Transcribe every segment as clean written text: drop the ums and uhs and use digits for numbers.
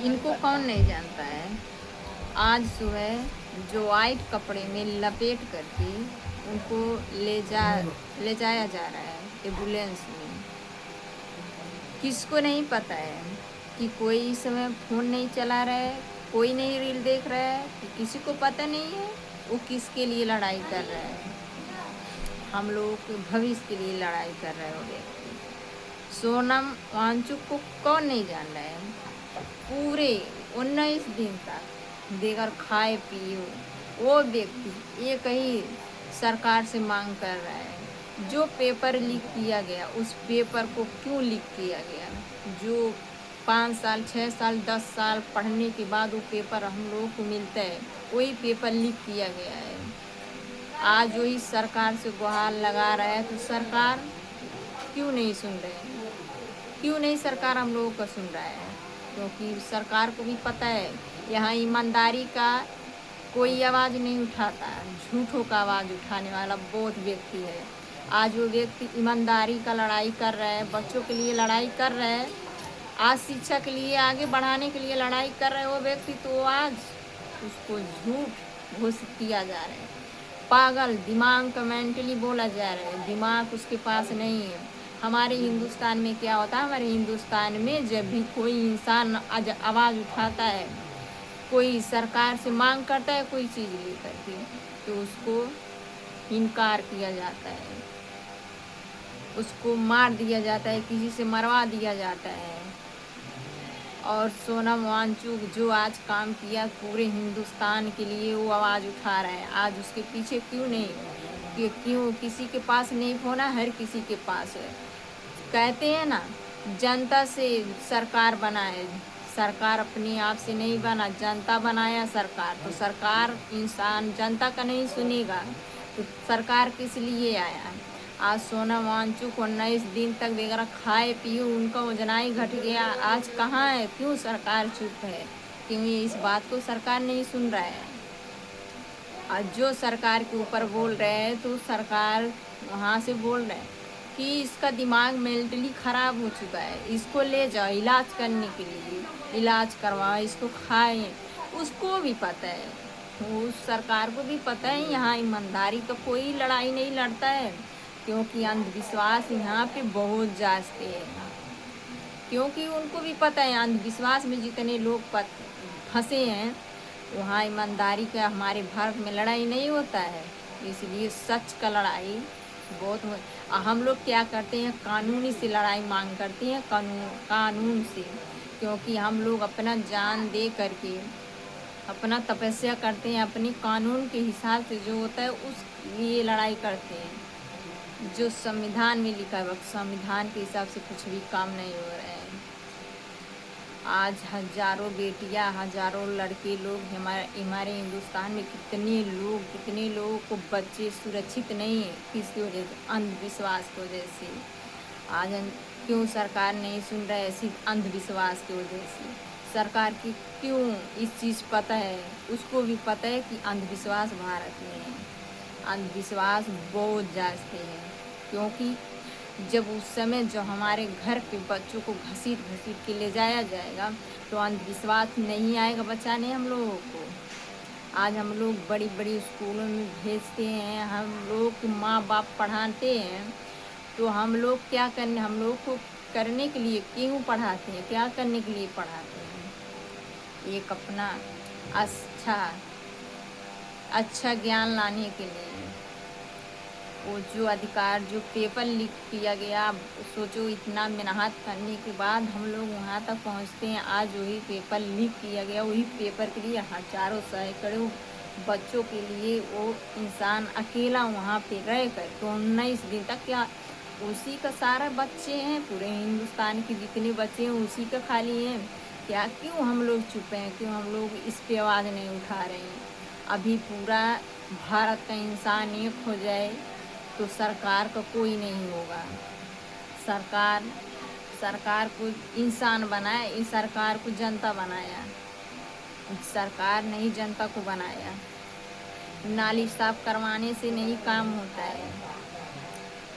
इनको कौन नहीं जानता है। आज सुबह जो वाइट कपड़े में लपेट करके उनको ले जाया जा रहा है एम्बुलेंस में। किसको नहीं पता है कि कोई इस समय फ़ोन नहीं चला रहा है, कोई नहीं रील देख रहा है, कि किसी को पता नहीं है वो किसके लिए लड़ाई कर रहा है। हम लोगों के भविष्य के लिए लड़ाई कर रहे हो व्यक्ति। सोनम वांगचुक को कौन नहीं जान रहा है। पूरे 19 दिन तक बेगर खाए पिए वो व्यक्ति एक ही सरकार से मांग कर रहा है। जो पेपर लीक किया गया उस पेपर को क्यों लीक किया गया। जो 5 साल 6 साल 10 साल पढ़ने के बाद वो पेपर हम लोगों को मिलता है, वही पेपर लीक किया गया है। आज वही सरकार से गुहार लगा रहा है, तो सरकार क्यों नहीं सुन रहे हैं। क्यों नहीं सरकार हम लोगों को सुन रहा है। क्योंकि सरकार को भी पता है यहाँ ईमानदारी का कोई आवाज़ नहीं उठाता, झूठों का आवाज़ उठाने वाला बहुत व्यक्ति है। आज वो व्यक्ति ईमानदारी का लड़ाई कर रहा है, बच्चों के लिए लड़ाई कर रहा है, आज शिक्षा के लिए आगे बढ़ाने के लिए लड़ाई कर रहा है वो व्यक्ति, तो आज उसको झूठ घोषित किया जा रहा है। पागल दिमाग का मेंटली बोला जा रहा है, दिमाग उसके पास नहीं है। हमारे हिंदुस्तान में क्या होता है, हमारे हिंदुस्तान में जब भी कोई इंसान आवाज़ उठाता है, कोई सरकार से मांग करता है कोई चीज़ लेकर के, तो उसको इनकार किया जाता है, उसको मार दिया जाता है, किसी से मरवा दिया जाता है। और सोनम वांगचुक जो आज काम किया पूरे हिंदुस्तान के लिए, वो आवाज़ उठा रहा है। आज उसके पीछे क्यों नहीं, क्यों किसी के पास नहीं फ़ोन है, हर किसी के पास है। कहते हैं ना, जनता से सरकार बना है, सरकार अपने आप से नहीं बना, जनता बनाया सरकार। तो सरकार इंसान जनता का नहीं सुनेगा तो सरकार किस लिए आया। आज सोनम वांगचुक 19 दिन तक वगैरह खाए पिए उनका वजनाई घट गया, आज कहाँ है, क्यों सरकार चुप है, क्यों इस बात को सरकार नहीं सुन रहा है। आज जो सरकार के ऊपर बोल रहे हैं तो सरकार वहाँ से बोल रहे हैं कि इसका दिमाग मेंटली ख़राब हो चुका है, इसको ले जाओ इलाज करने के लिए, इलाज करवाओ, इसको खाएं। उसको भी पता है, उस सरकार को भी पता है यहाँ ईमानदारी का कोई लड़ाई नहीं लड़ता है, क्योंकि अंधविश्वास यहाँ पे बहुत जाते हैं। क्योंकि उनको भी पता है अंधविश्वास में जितने लोग फंसे हैं, वहाँ ईमानदारी का हमारे भारत में लड़ाई नहीं होता है। इसलिए सच का लड़ाई बहुत हम लोग क्या करते हैं, कानूनी से लड़ाई मांग करते हैं, कानून से। क्योंकि हम लोग अपना जान दे करके अपना तपस्या करते हैं, अपने कानून के हिसाब से जो होता है उस लिए लड़ाई करते हैं। जो संविधान में लिखा है संविधान के हिसाब से कुछ भी काम नहीं हो रहा है। आज हजारों बेटियां, हजारों लड़के लोग हमारे हिंदुस्तान में कितने लोगों को बच्चे सुरक्षित नहीं है, किसकी वजह से, अंधविश्वास की वजह से। आज क्यों सरकार नहीं सुन रहा है, सिर्फ अंधविश्वास की वजह से। सरकार की क्यों इस चीज़ पता है, उसको भी पता है कि अंधविश्वास भारत में है, अंधविश्वास बहुत जाते हैं। क्योंकि जब उस समय जो हमारे घर पे बच्चों को घसीट के ले जाया जाएगा तो अंधविश्वास नहीं आएगा बचाने हम लोगों को। आज हम लोग बड़ी बड़ी स्कूलों में भेजते हैं, हम लोग माँ बाप पढ़ाते हैं, तो हम लोग क्या करने, हम लोग को करने के लिए क्यों पढ़ाते हैं, क्या करने के लिए पढ़ाते हैं। एक अपना अच्छा ज्ञान लाने के लिए। वो जो अधिकार जो पेपर लीक किया गया, सोचो इतना मेहनत करने के बाद हम लोग वहाँ तक पहुँचते हैं, आज वही पेपर लीक किया गया, वही पेपर के लिए हजारों सैकड़ों बच्चों के लिए वो इंसान अकेला वहाँ पे रह कर तो 19 दिन तक, क्या उसी का सारा बच्चे हैं, पूरे हिंदुस्तान के जितने बच्चे हैं उसी का खाली हैं क्या। क्यों हम लोग चुप हैं, क्यों हम लोग इस पे आवाज़ नहीं उठा रहे हैं। अभी पूरा भारत का इंसान एक हो जाए तो सरकार का कोई नहीं होगा। सरकार को इंसान बनाया, इस सरकार को जनता बनाया, सरकार नहीं जनता को बनाया। नाली साफ करवाने से नहीं काम होता है,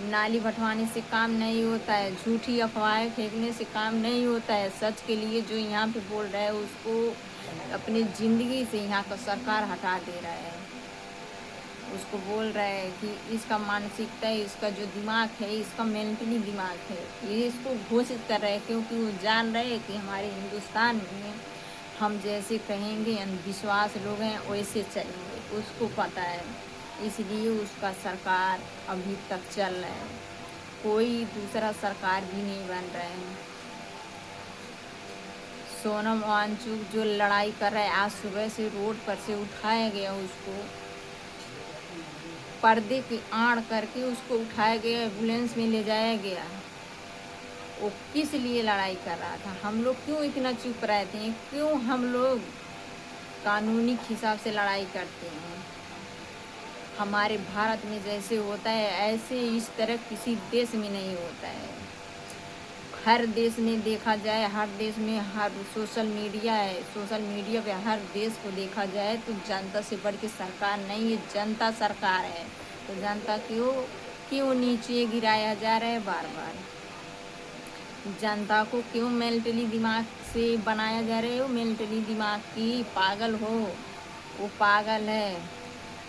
नाली बंटवाने से काम नहीं होता है, झूठी अफवाहें फेंकने से काम नहीं होता है। सच के लिए जो यहाँ पे बोल रहा है उसको अपनी ज़िंदगी से यहाँ का सरकार हटा दे रहा है। उसको बोल रहा है कि इसका मानसिकता है, इसका जो दिमाग है, इसका मेंटली दिमाग है, ये इसको घोषित कर रहे हैं, क्योंकि वो जान रहे हैं कि हमारे हिंदुस्तान में हम जैसे कहेंगे अंधविश्वास लोग हैं वैसे चलेंगे, उसको पता है। इसलिए उसका सरकार अभी तक चल रहा है, कोई दूसरा सरकार भी नहीं बन रहा है। सोनम वांगचुक जो लड़ाई कर रहा है, आज सुबह से रोड पर से उठाया गया, उसको पर्दे की आड़ करके उसको उठाया गया, एम्बुलेंस में ले जाया गया। वो किस लिए लड़ाई कर रहा था? हम लोग क्यों इतना चुप रहते हैं? क्यों हम लोग कानूनी हिसाब से लड़ाई करते हैं? हमारे भारत में जैसे होता है ऐसे इस तरह किसी देश में नहीं होता है। हर देश में देखा जाए, हर देश में हर सोशल मीडिया है, सोशल मीडिया पे हर देश को देखा जाए तो जनता से बढ़ के सरकार नहीं है, जनता सरकार है। तो जनता क्यों नीचे गिराया जा रहा है बार बार? जनता को क्यों मेंटली दिमाग से बनाया जा रहा है? वो मेंटली दिमाग की पागल हो, वो पागल है।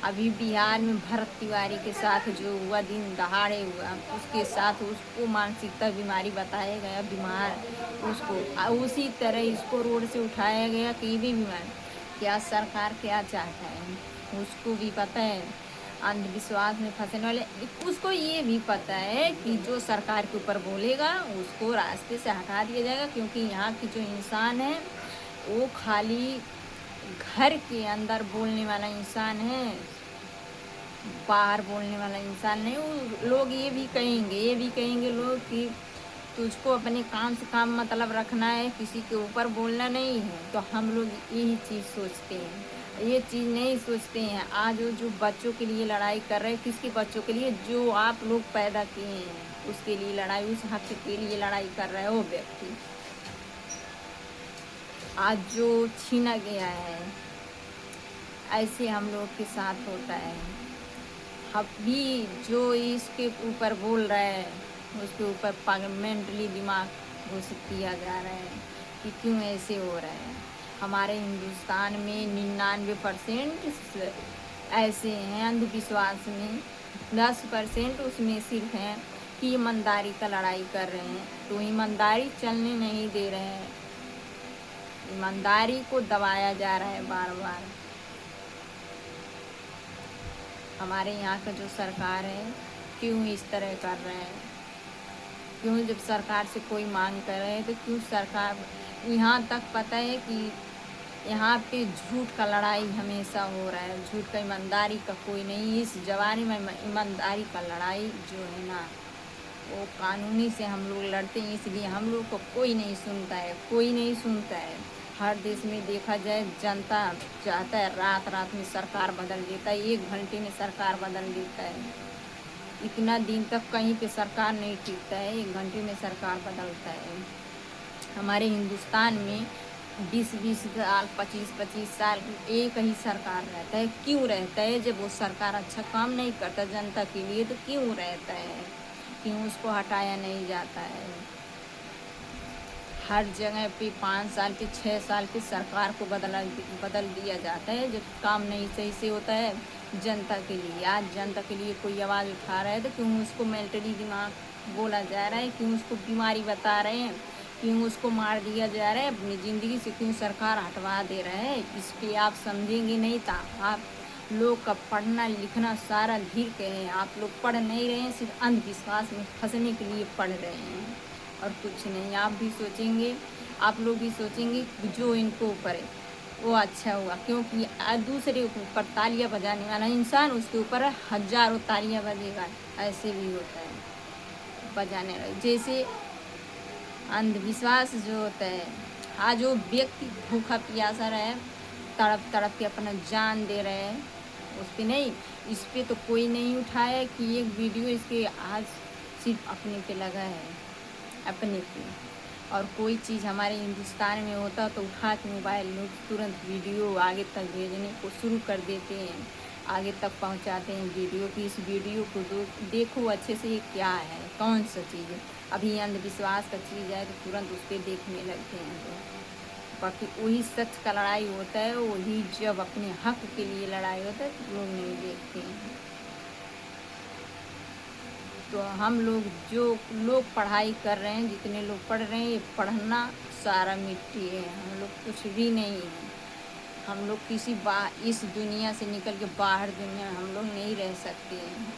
अभी बिहार में भरत तिवारी के साथ जो हुआ, दिन दहाड़े हुआ, उसके साथ उसको मानसिकता बीमारी बताया गया, बीमार उसको, उसी तरह इसको रोड से उठाया गया कि ये भी बीमार। क्या सरकार क्या चाहता है उसको भी पता है। अंधविश्वास में फंसने वाले उसको ये भी पता है कि जो सरकार के ऊपर बोलेगा उसको रास्ते से हटा दिया जाएगा, क्योंकि यहाँ की जो इंसान है वो खाली घर के अंदर बोलने वाला इंसान है, बाहर बोलने वाला इंसान नहीं। वो लोग ये भी कहेंगे लोग कि तुझको अपने काम से काम मतलब रखना है, किसी के ऊपर बोलना नहीं है। तो हम लोग यही चीज़ सोचते हैं, ये चीज़ नहीं सोचते हैं। आज वो जो बच्चों के लिए लड़ाई कर रहे हैं, किसके बच्चों के लिए? जो आप लोग पैदा किए हैं उसके लिए लड़ाई, उस हक के लिए लड़ाई कर रहा है वो व्यक्ति। आज जो छीना गया है, ऐसे हम लोग के साथ होता है। अभी जो इसके ऊपर बोल रहा है उसके ऊपर मेंटली दिमाग घोषित किया जा रहा है कि क्यों ऐसे हो रहा है। हमारे हिंदुस्तान में 99% ऐसे हैं अंधविश्वास में, 10% उसमें सिर्फ हैं कि ईमानदारी का लड़ाई कर रहे हैं। तो ईमानदारी चलने नहीं दे रहे हैं, ईमानदारी को दबाया जा रहा है बार बार। हमारे यहाँ का जो सरकार है क्यों इस तरह कर रहे हैं? क्यों जब सरकार से कोई मांग कर रहे हैं तो क्यों सरकार, यहाँ तक पता है कि यहाँ पे झूठ का लड़ाई हमेशा हो रहा है, झूठ का, ईमानदारी का कोई नहीं। इस जमाने में ईमानदारी का लड़ाई जो है ना वो कानूनी से हम लोग लड़ते हैं, इसलिए हम लोग को कोई नहीं सुनता है, कोई नहीं सुनता है। हर देश में देखा जाए जनता चाहता है रात रात में सरकार बदल देता है, 1 घंटे में सरकार बदल देता है। इतना दिन तक कहीं पे सरकार नहीं टिकता है, 1 घंटे में सरकार बदलता है। हमारे हिंदुस्तान में 20-20 साल, 25-25 साल एक ही सरकार रहता है। क्यों रहता है? जब वो सरकार अच्छा काम नहीं करता जनता के लिए तो क्यों रहता है? क्यों उसको हटाया नहीं जाता है? हर जगह पे 5 साल पे 6 साल पे सरकार को बदल दिया जाता है जब काम नहीं सही से होता है जनता के लिए। आज जनता के लिए कोई आवाज़ उठा रहा है तो क्यों उसको मेंटली दिमाग बोला जा रहा है, क्यों उसको बीमारी बता रहे हैं, क्यों उसको मार दिया जा रहा है अपनी ज़िंदगी से, क्यों सरकार हटवा दे रहा है? इस पर आप समझेंगे नहीं तो आप लोग का पढ़ना लिखना सारा धीर के हैं। आप लोग पढ़ नहीं रहे हैं, सिर्फ अंधविश्वास में फंसने के लिए पढ़ रहे हैं और कुछ नहीं। आप भी सोचेंगे, आप लोग भी सोचेंगे कि जो इनको ऊपर है वो अच्छा हुआ, क्योंकि दूसरे ऊपर तालियां बजाने वाला इंसान उसके ऊपर हजारों तालियां बजेगा। ऐसे भी होता है बजाने वाला। जैसे अंधविश्वास जो होता है, आज जो व्यक्ति भूखा प्यासा रहे, तड़प तड़प के अपना जान दे रहे हैं, उस पर नहीं, इस पर तो कोई नहीं उठाया कि एक वीडियो इसके आज सिर्फ अपने पे लगा है, अपने पे। और कोई चीज़ हमारे हिंदुस्तान में होता तो उठा के मोबाइल लोग तुरंत वीडियो आगे तक भेजने को शुरू कर देते हैं। आगे तक पहुंचाते हैं वीडियो की। इस वीडियो को देखो अच्छे से, ये क्या है, कौन सा चीज़ है। अभी अंधविश्वास का चीज़ है तो तुरंत उस पर देखने लगते हैं लोग। बाकी वही सच का लड़ाई होता है, वही जब अपने हक के लिए लड़ाई होता है तो लोग नहीं देखते हैं। तो हम लोग जो लोग पढ़ाई कर रहे हैं, जितने लोग पढ़ रहे हैं, ये पढ़ना सारा मिट्टी है। हम लोग कुछ भी नहीं है। हम लोग किसी इस दुनिया से निकल के बाहर दुनिया में हम लोग नहीं रह सकते हैं,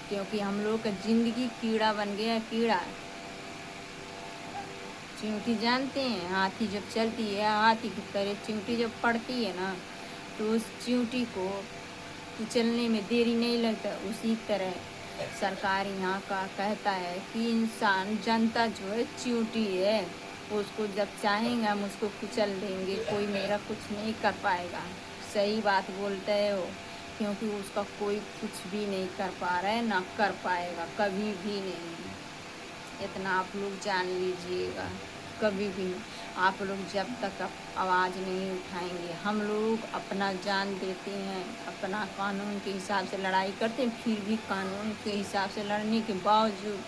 क्योंकि हम लोग का ज़िंदगी कीड़ा बन गया है। कीड़ा, चींटी जानते हैं, हाथी जब चलती है हाथी की तरह चींटी जब पड़ती है ना, तो उस चींटी को कुचलने में देरी नहीं लगता। उसी तरह सरकार यहाँ का कहता है कि इंसान, जनता जो है चींटी है, उसको जब चाहेंगे हम उसको कुचल देंगे, कोई मेरा कुछ नहीं कर पाएगा। सही बात बोलता है वो, क्योंकि उसका कोई कुछ भी नहीं कर पा रहा है, ना कर पाएगा, कभी भी नहीं। इतना आप लोग जान लीजिएगा, कभी भी नहीं। आप लोग जब तक आवाज़ नहीं उठाएंगे, हम लोग अपना जान देते हैं, अपना कानून के हिसाब से लड़ाई करते हैं, फिर भी कानून के हिसाब से लड़ने के बावजूद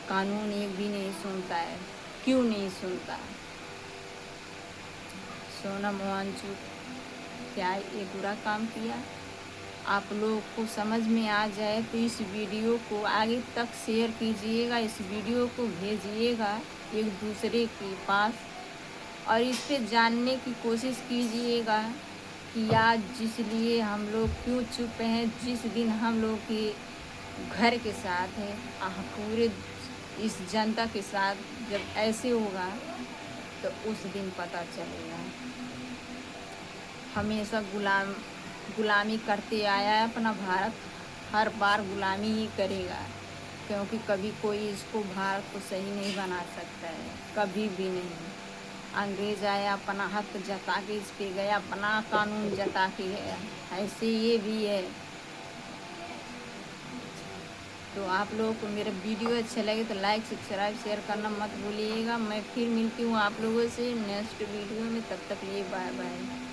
कानून एक भी नहीं सुनता है। क्यों नहीं सुनता? सोनम वांगचुक क्या ये बुरा काम किया? आप लोग को समझ में आ जाए तो इस वीडियो को आगे तक शेयर कीजिएगा, इस वीडियो को भेजिएगा एक दूसरे के पास, और इस पे जानने की कोशिश कीजिएगा कि आज जिस लिए हम लोग क्यों चुप हैं। जिस दिन हम लोग के घर के साथ है, पूरे इस जनता के साथ जब ऐसे होगा तो उस दिन पता चलेगा। हमेशा गुलामी करते आया है अपना भारत, हर बार गुलामी ही करेगा, क्योंकि कभी कोई इसको भारत को सही नहीं बना सकता है, कभी भी नहीं। अंग्रेज आया, अपना हक जता के इस पे गया, अपना कानून जता के गया, ऐसे ये भी है। तो आप लोगों को मेरा वीडियो अच्छा लगे तो लाइक सब्सक्राइब शेयर करना मत भूलिएगा। मैं फिर मिलती हूँ आप लोगों से नेक्स्ट वीडियो में, तब तक लिए बाय बाय।